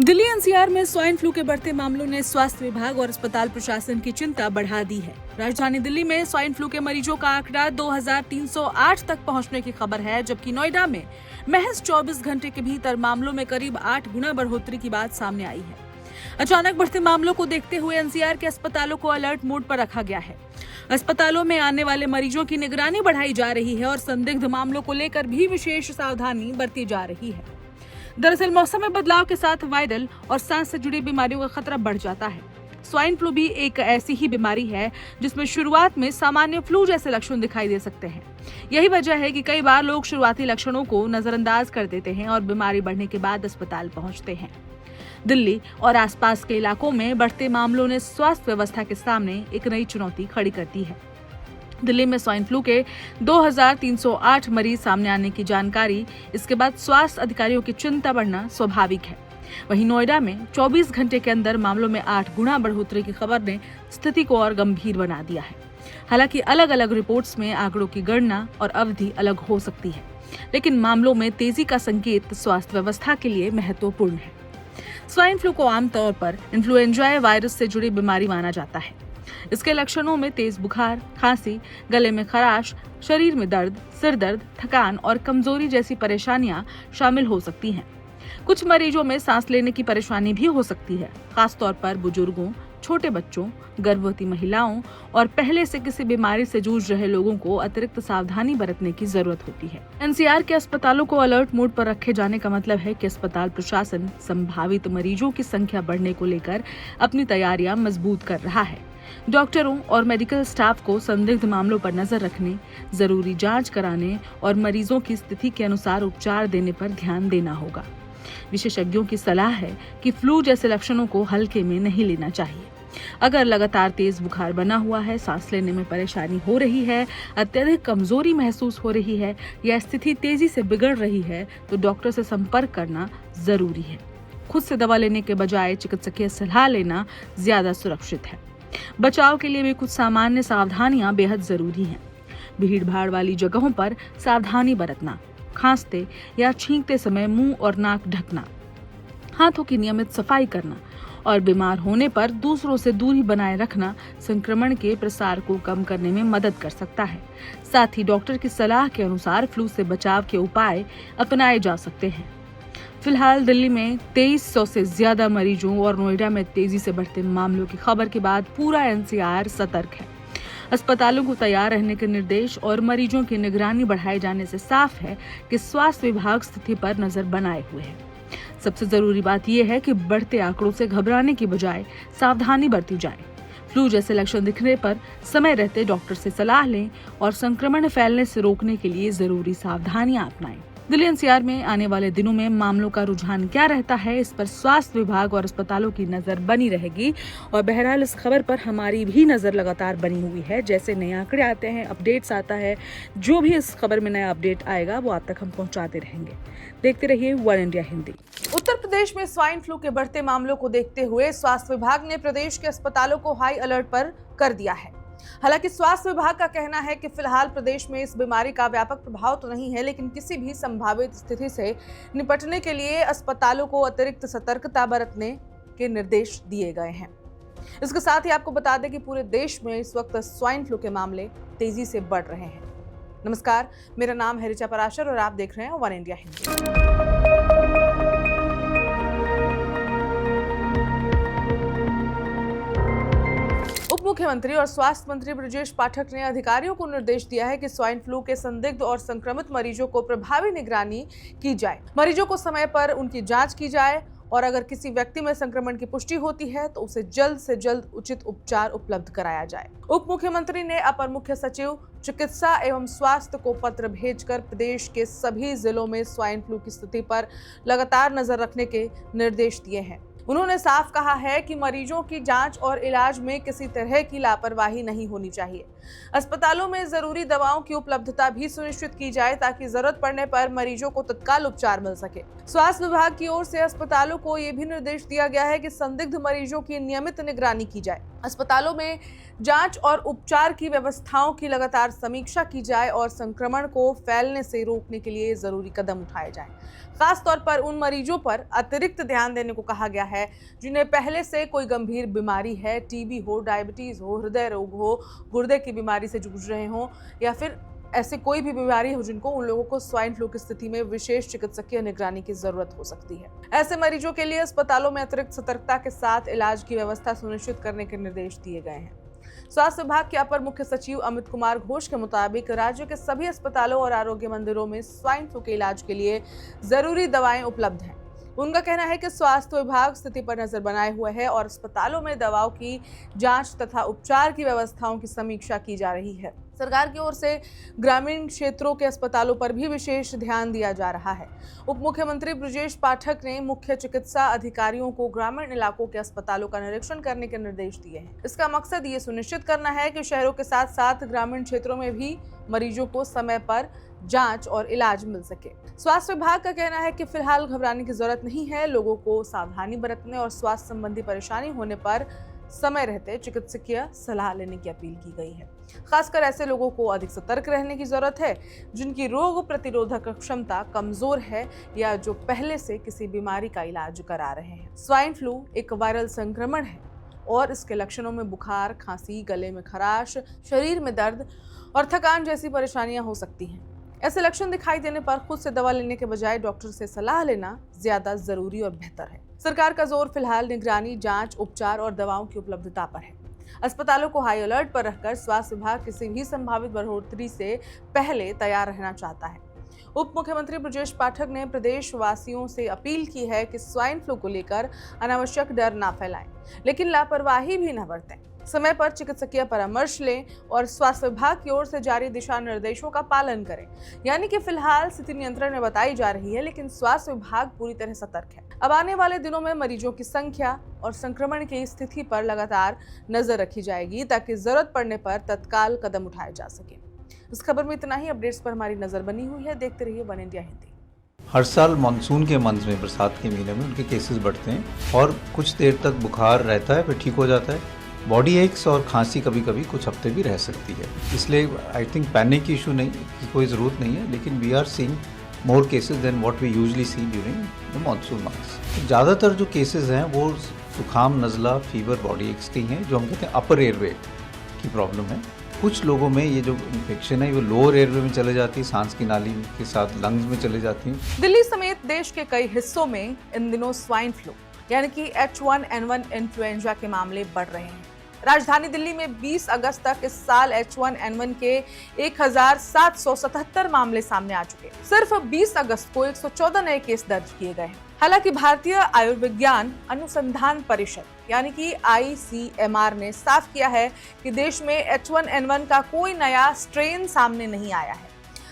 Delhi NCR में swine flu के बढ़ते मामलों ने स्वास्थ्य विभाग और अस्पताल प्रशासन की चिंता बढ़ा दी है। राजधानी दिल्ली में स्वाइन फ्लू के मरीजों का आंकड़ा 2308 तक पहुंचने की खबर है, जबकि नोएडा में महज 24 घंटे के भीतर मामलों में करीब 8 गुना बढ़ोतरी की बात सामने आई है। अचानक बढ़ते मामलों को देखते हुए एनसीआर के अस्पतालों को अलर्ट मोड पर रखा गया है। अस्पतालों में आने वाले मरीजों की निगरानी बढ़ाई जा रही है और संदिग्ध मामलों को लेकर भी विशेष सावधानी बरती जा रही है। दरअसल मौसम में बदलाव के साथ वायरल और सांस से जुड़ी बीमारियों का खतरा बढ़ जाता है। स्वाइन फ्लू भी एक ऐसी ही बीमारी है जिसमें शुरुआत में सामान्य फ्लू जैसे लक्षण दिखाई दे सकते हैं। यही वजह है कि कई बार लोग शुरुआती लक्षणों को नजरअंदाज कर देते हैं और बीमारी बढ़ने के बाद अस्पताल पहुंचते हैं। दिल्ली और आसपास के इलाकों में बढ़ते मामलों ने स्वास्थ्य व्यवस्था के सामने एक नई चुनौती खड़ी कर दी है। दिल्ली में स्वाइन फ्लू के 2308 मरीज सामने आने की जानकारी, इसके बाद स्वास्थ्य अधिकारियों की चिंता बढ़ना स्वाभाविक है। वहीं नोएडा में 24 घंटे के अंदर मामलों में 8 गुना बढ़ोतरी की खबर ने स्थिति को और गंभीर बना दिया है। हालांकि अलग अलग रिपोर्ट्स में आंकड़ों की गणना और अवधि अलग हो सकती है, लेकिन मामलों में तेजी का संकेत स्वास्थ्य व्यवस्था के लिए महत्वपूर्ण है। स्वाइन फ्लू को आमतौर पर इन्फ्लुएंजा वायरस से जुड़ी बीमारी माना जाता है। इसके लक्षणों में तेज बुखार, खांसी, गले में खराश, शरीर में दर्द, सिर दर्द, थकान और कमजोरी जैसी परेशानियां शामिल हो सकती हैं। कुछ मरीजों में सांस लेने की परेशानी भी हो सकती है, खासतौर पर बुजुर्गों, छोटे बच्चों, गर्भवती महिलाओं और पहले से किसी बीमारी से जूझ रहे लोगों को अतिरिक्त सावधानी बरतने की जरूरत होती है। एनसीआर के अस्पतालों को अलर्ट मोड पर रखे जाने का मतलब है कि अस्पताल प्रशासन संभावित मरीजों की संख्या बढ़ने को लेकर अपनी तैयारियां मजबूत कर रहा है। डॉक्टरों और मेडिकल स्टाफ को संदिग्ध मामलों पर नजर रखने, जरूरी जांच कराने और मरीजों की स्थिति के अनुसार उपचार देने पर ध्यान देना होगा। विशेषज्ञों की सलाह है कि फ्लू जैसे लक्षणों को हल्के में नहीं लेना चाहिए। अगर लगातार तेज बुखार बना हुआ है, सांस लेने में परेशानी हो रही है, अत्यधिक कमजोरी महसूस हो रही है या स्थिति तेजी से बिगड़ रही है, तो डॉक्टर से संपर्क करना जरूरी है। खुद से दवा लेने के बजाय चिकित्सकीय सलाह लेना ज्यादा सुरक्षित है। बचाव के लिए भी कुछ सामान्य सावधानियां बेहद जरूरी हैं। भीड़ भाड़ वाली जगहों पर सावधानी बरतना, खांसते या छींकते समय मुंह और नाक ढकना, हाथों की नियमित सफाई करना और बीमार होने पर दूसरों से दूरी बनाए रखना संक्रमण के प्रसार को कम करने में मदद कर सकता है। साथ ही डॉक्टर की सलाह के अनुसार फ्लू से बचाव के उपाय अपनाए जा सकते हैं। फिलहाल दिल्ली में 2300 से ज्यादा मरीजों और नोएडा में तेजी से बढ़ते मामलों की खबर के बाद पूरा एनसीआर सतर्क है। अस्पतालों को तैयार रहने के निर्देश और मरीजों की निगरानी बढ़ाए जाने से साफ है कि स्वास्थ्य विभाग स्थिति पर नजर बनाए हुए है। सबसे जरूरी बात यह है कि बढ़ते आंकड़ों से घबराने की बजाय सावधानी बरती जाए। फ्लू जैसे लक्षण दिखने पर समय रहते डॉक्टर से सलाह लें और संक्रमण फैलने से रोकने के लिए जरूरी सावधानियां अपनाएं। दिल्ली एनसीआर में आने वाले दिनों में मामलों का रुझान क्या रहता है, इस पर स्वास्थ्य विभाग और अस्पतालों की नजर बनी रहेगी। और बहरहाल इस खबर पर हमारी भी नजर लगातार बनी हुई है। जैसे नए आंकड़े आते हैं, अपडेट्स आता है, जो भी इस खबर में नया अपडेट आएगा वो आप तक हम पहुंचाते रहेंगे। देखते रहिए वन इंडिया हिंदी। उत्तर प्रदेश में स्वाइन फ्लू के बढ़ते मामलों को देखते हुए स्वास्थ्य विभाग ने प्रदेश के अस्पतालों को हाई अलर्ट पर कर दिया है। हालांकि स्वास्थ्य विभाग का कहना है कि फिलहाल प्रदेश में इस बीमारी का व्यापक प्रभाव तो नहीं है, लेकिन किसी भी संभावित स्थिति से निपटने के लिए अस्पतालों को अतिरिक्त सतर्कता बरतने के निर्देश दिए गए हैं। इसके साथ ही आपको बता दें कि पूरे देश में इस वक्त स्वाइन फ्लू के मामले तेजी से बढ़ रहे हैं। नमस्कार, मेरा नाम है ऋचा पराशर और आप देख रहे हैं वन इंडिया हिंदी। मुख्यमंत्री और स्वास्थ्य मंत्री ब्रजेश पाठक ने अधिकारियों को निर्देश दिया है कि स्वाइन फ्लू के संदिग्ध और संक्रमित मरीजों को प्रभावी निगरानी की जाए। मरीजों को समय पर उनकी जांच की जाए और अगर किसी व्यक्ति में संक्रमण की पुष्टि होती है तो उसे जल्द से जल्द उचित उपचार उपलब्ध कराया जाए। उप मुख्यमंत्री ने अपर मुख्य सचिव चिकित्सा एवं स्वास्थ्य को पत्र भेजकर प्रदेश के सभी जिलों में स्वाइन फ्लू की स्थिति पर लगातार नजर रखने के निर्देश दिए हैं। उन्होंने साफ कहा है कि मरीजों की जांच और इलाज में किसी तरह की लापरवाही नहीं होनी चाहिए। अस्पतालों में जरूरी दवाओं की उपलब्धता भी सुनिश्चित की जाए ताकि जरूरत पड़ने पर मरीजों को तत्काल उपचार मिल सके। स्वास्थ्य विभाग की ओर से अस्पतालों को ये भी निर्देश दिया गया है कि संदिग्ध मरीजों की नियमित निगरानी की जाए, अस्पतालों में जांच और उपचार की व्यवस्थाओं की लगातार समीक्षा की जाए और संक्रमण को फैलने से रोकने के लिए जरूरी कदम उठाए जाएं। खास तौर पर उन मरीजों पर अतिरिक्त ध्यान देने को कहा गया है जिन्हें पहले से कोई गंभीर बीमारी है, टीबी हो, डायबिटीज हो, हृदय रोग हो, गुर्दे की बीमारी से जूझ रहे हो या फिर ऐसी कोई भी बीमारी हो जिनको उन लोगों को स्वाइन फ्लू की स्थिति में विशेष चिकित्सकीय निगरानी की जरूरत हो सकती है। ऐसे मरीजों के लिए अस्पतालों में अतिरिक्त सतर्कता के साथ इलाज की व्यवस्था सुनिश्चित करने के निर्देश दिए गए हैं। स्वास्थ्य विभाग के अपर मुख्य सचिव अमित कुमार घोष के मुताबिक राज्य के सभी अस्पतालों और आरोग्य मंदिरों में स्वाइन फ्लू के इलाज के लिए जरूरी दवाएं उपलब्ध हैं। उनका कहना है कि स्वास्थ्य विभाग स्थिति पर नजर बनाए हुए है और अस्पतालों में दवाओं की जांच तथा उपचार की व्यवस्थाओं की समीक्षा की जा रही है। सरकार की ओर से ग्रामीण क्षेत्रों के अस्पतालों पर भी विशेष ध्यान दिया जा रहा है। उप मुख्यमंत्री ब्रजेश पाठक ने मुख्य चिकित्सा अधिकारियों को ग्रामीण इलाकों के अस्पतालों का निरीक्षण करने के निर्देश दिए हैं। इसका मकसद ये सुनिश्चित करना है कि शहरों के साथ साथ ग्रामीण क्षेत्रों में भी मरीजों को समय पर जांच और इलाज मिल सके। स्वास्थ्य विभाग का कहना है कि फिलहाल घबराने की जरूरत नहीं है। लोगों को सावधानी बरतने और स्वास्थ्य संबंधी परेशानी होने पर समय रहते चिकित्सकीय सलाह लेने की अपील की गई है। खासकर ऐसे लोगों को अधिक सतर्क रहने की जरूरत है जिनकी रोग प्रतिरोधक क्षमता कमजोर है या जो पहले से किसी बीमारी का इलाज करा रहे हैं। स्वाइन फ्लू एक वायरल संक्रमण है और इसके लक्षणों में बुखार, खांसी, गले में खराश, शरीर में दर्द और थकान जैसी परेशानियां हो सकती हैं। ऐसे लक्षण दिखाई देने पर खुद से दवा लेने के बजाय डॉक्टर से सलाह लेना ज्यादा जरूरी और बेहतर है। सरकार का जोर फिलहाल निगरानी, जांच, उपचार और दवाओं की उपलब्धता पर है। अस्पतालों को हाई अलर्ट पर रखकर स्वास्थ्य विभाग किसी भी संभावित बढ़ोतरी से पहले तैयार रहना चाहता है। उप मुख्यमंत्री ब्रजेश पाठक ने प्रदेश वासियों से अपील की है कि स्वाइन फ्लू को लेकर अनावश्यक डर ना फैलाएं, लेकिन लापरवाही भी न बरतें। समय पर चिकित्सकीय परामर्श लें और स्वास्थ्य विभाग की ओर से जारी दिशा निर्देशों का पालन करें। यानी कि फिलहाल स्थिति नियंत्रण में बताई जा रही है, लेकिन स्वास्थ्य विभाग पूरी तरह सतर्क है। अब आने वाले दिनों में मरीजों की संख्या और संक्रमण की स्थिति पर लगातार नजर रखी जाएगी ताकि जरूरत पड़ने पर तत्काल कदम उठाए जा सके। इस खबर में इतना ही। अपडेट्स पर हमारी नजर बनी हुई है। देखते रहिए वन इंडिया हिंदी। हर साल मानसून के मंथ में, बरसात के महीने में उनके केसेस बढ़ते हैं और कुछ देर तक बुखार रहता है, फिर ठीक हो जाता है। बॉडी एक्स और खांसी कभी कभी कुछ हफ्ते भी रह सकती है। इसलिए आई थिंक पैनिक की इशू नहीं की कोई ज़रूरत नहीं है, लेकिन we are seeing more cases than what we usually see during the monsoon months. ज़्यादातर जो केसेस हैं वो जुकाम, नज़ला, फीवर, बॉडी एक्स की हैं, जो हम कहते हैं अपर एयरवे की प्रॉब्लम है। कुछ लोगों में ये जो इन्फेक्शन है वो लोअर एयरवे में चले जाती है, सांस की नाली के साथ लंग्स में चले जाती है। दिल्ली समेत देश के कई हिस्सों में इन दिनों स्वाइन फ्लू यानी कि H1N1 इन्फ्लुएंजा के मामले बढ़ रहे हैं। राजधानी दिल्ली में 20 अगस्त तक इस साल H1N1 के 1777 मामले सामने आ चुके हैं। सिर्फ 20 अगस्त को 114 नए केस दर्ज किए गए हैं। हालांकि भारतीय आयुर्विज्ञान अनुसंधान परिषद यानी कि ICMR ने साफ किया है कि देश में H1N1 का कोई नया स्ट्रेन सामने नहीं आया है।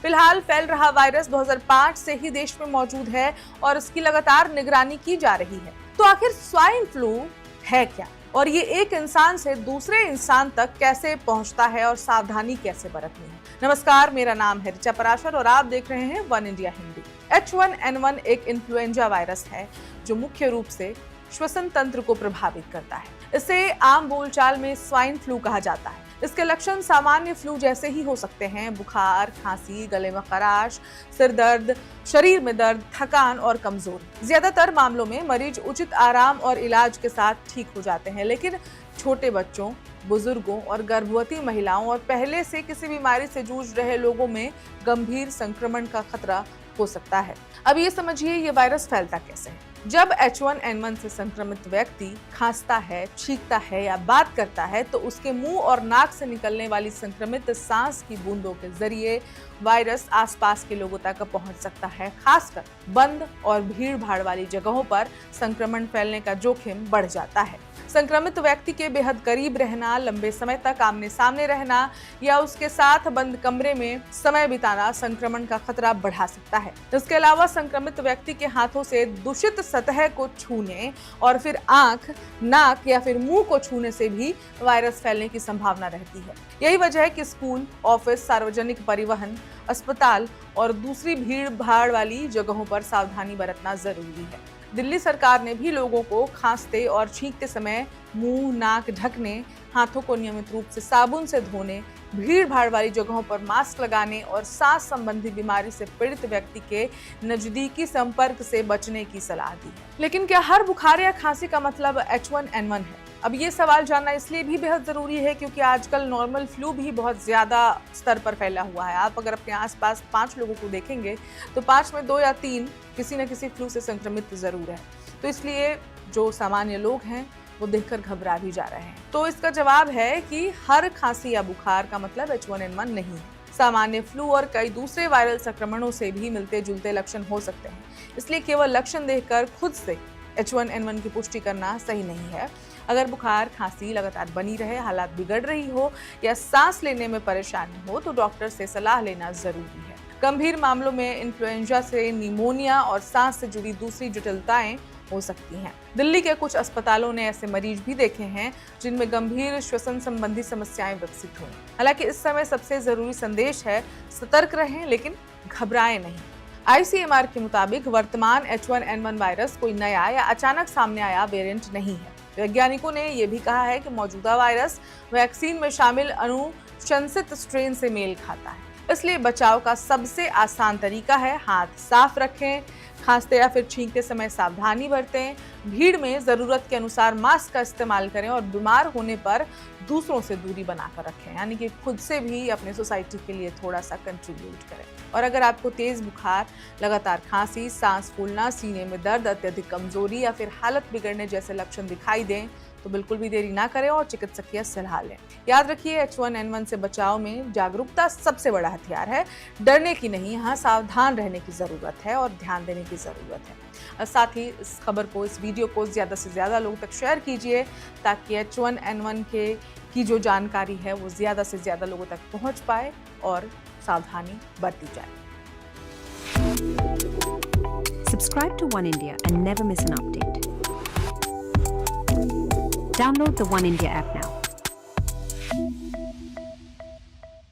फिलहाल फैल रहा वायरस 2005 से ही देश में मौजूद है और इसकी लगातार निगरानी की जा रही है। तो आखिर स्वाइन फ्लू है क्या और ये एक इंसान से दूसरे इंसान तक कैसे पहुंचता है और सावधानी कैसे बरतनी है? नमस्कार, मेरा नाम है ऋचा पराशर और आप देख रहे हैं वन इंडिया हिंदी। H1N1 एक इन्फ्लुएंजा वायरस है जो मुख्य रूप से श्वसन तंत्र को प्रभावित करता है। इसे आम बोलचाल में स्वाइन फ्लू कहा जाता है। इसके लक्षण सामान्य फ्लू जैसे ही हो सकते हैं। बुखार, खांसी, गले में खराश, सिर दर्द, शरीर में दर्द, थकान और कमजोरी। ज्यादातर मामलों में मरीज उचित आराम और इलाज के साथ ठीक हो जाते हैं, लेकिन छोटे बच्चों, बुजुर्गों और गर्भवती महिलाओं और पहले से किसी बीमारी से जूझ रहे लोगों में गंभीर संक्रमण का खतरा हो सकता है। अब ये समझिए ये वायरस फैलता कैसे है। जब H1N1 से संक्रमित व्यक्ति खांसता है, छींकता है या बात करता है तो उसके मुंह और नाक से निकलने वाली संक्रमित सांस की बूंदों के जरिए वायरस आसपास के लोगों तक पहुंच सकता है। खासकर बंद और भीड़ भाड़ वाली जगहों पर संक्रमण फैलने का जोखिम बढ़ जाता है। संक्रमित व्यक्ति के बेहद करीब रहना, लंबे समय तक आमने सामने रहना या उसके साथ बंद कमरे में समय बिताना संक्रमण का खतरा बढ़ा सकता है। इसके अलावा संक्रमित व्यक्ति के हाथों से दूषित सतह को छूने और फिर आंख, नाक या फिर मुंह को छूने से भी वायरस फैलने की संभावना रहती है। यही वजह है कि स्कूल, ऑफिस, सार्वजनिक परिवहन, अस्पताल और दूसरी भीड़ भाड़ वाली जगहों पर सावधानी बरतना जरूरी है। दिल्ली सरकार ने भी लोगों को खांसते और छींकते समय मुंह, नाक ढकने, हाथों को नियमित रूप से साबुन से धोने, भीड़ भाड़ वाली जगहों पर मास्क लगाने और सांस संबंधी बीमारी से पीड़ित व्यक्ति के नजदीकी संपर्क से बचने की सलाह दी है। लेकिन क्या हर बुखार या खांसी का मतलब H1N1 है? अब ये सवाल जानना इसलिए भी बेहद जरूरी है क्योंकि आजकल नॉर्मल फ्लू भी बहुत ज्यादा स्तर पर फैला हुआ है। आप अगर अपने आसपास 5 लोगों को देखेंगे तो 5 में 2 या 3 किसी न किसी फ्लू से संक्रमित जरूर है। तो इसलिए जो सामान्य लोग हैं वो देखकर घबरा भी जा रहे हैं। तो इसका जवाब है कि हर खांसी या बुखार का मतलब H1N1 नहीं है। सामान्य फ्लू और कई दूसरे वायरल संक्रमणों से भी मिलते जुलते लक्षण हो सकते हैं, इसलिए केवल लक्षण देखकर खुद से H1N1 की पुष्टि करना सही नहीं है। अगर बुखार, खांसी लगातार बनी रहे, हालात बिगड़ रही हो या सांस लेने में परेशानी हो तो डॉक्टर से सलाह लेना जरूरी है। गंभीर मामलों में इन्फ्लुएंजा से निमोनिया और सांस से जुड़ी दूसरी जटिलताएं हो सकती हैं। दिल्ली के कुछ अस्पतालों ने ऐसे मरीज भी देखे हैं जिनमें गंभीर श्वसन संबंधी समस्याएं विकसित हुई। हालांकि इस समय सबसे जरूरी संदेश है सतर्क रहें लेकिन घबराएं नहीं। ICMR के मुताबिक वर्तमान H1N1 वायरस कोई नया या अचानक सामने आया वेरिएंट नहीं है। वैज्ञानिकों ने यह भी कहा है कि मौजूदा वायरस वैक्सीन में शामिल अनुशंसित स्ट्रेन से मेल खाता है। इसलिए बचाव का सबसे आसान तरीका है हाथ साफ रखें, खांसते या फिर छींकते समय सावधानी बरतें, भीड़ में जरूरत के अनुसार मास्क का इस्तेमाल करें और बीमार होने पर दूसरों से दूरी बनाकर रखें, यानी कि खुद से भी अपने सोसाइटी के लिए थोड़ा सा कंट्रीब्यूट करें। और अगर आपको तेज बुखार, लगातार खांसी, सांस फूलना, सीने में दर्द, अत्यधिक कमजोरी या फिर हालत बिगड़ने जैसे लक्षण दिखाई दें तो बिल्कुल भी देरी ना करें और चिकित्सकीय सलाह लें। याद रखिए H1N1 से बचाव में जागरूकता सबसे बड़ा हथियार है। डरने की नहीं, यहाँ सावधान रहने की जरूरत है और ध्यान देने की जरूरत है। साथ ही इस खबर को, इस वीडियो को ज्यादा से ज्यादा लोगों तक शेयर कीजिए ताकि H1N1 की जो जानकारी है वो ज्यादा से ज्यादा लोगों तक पहुंच पाए और सावधानी बरती जाए। Subscribe to One India and never miss an update. Download the One India app now.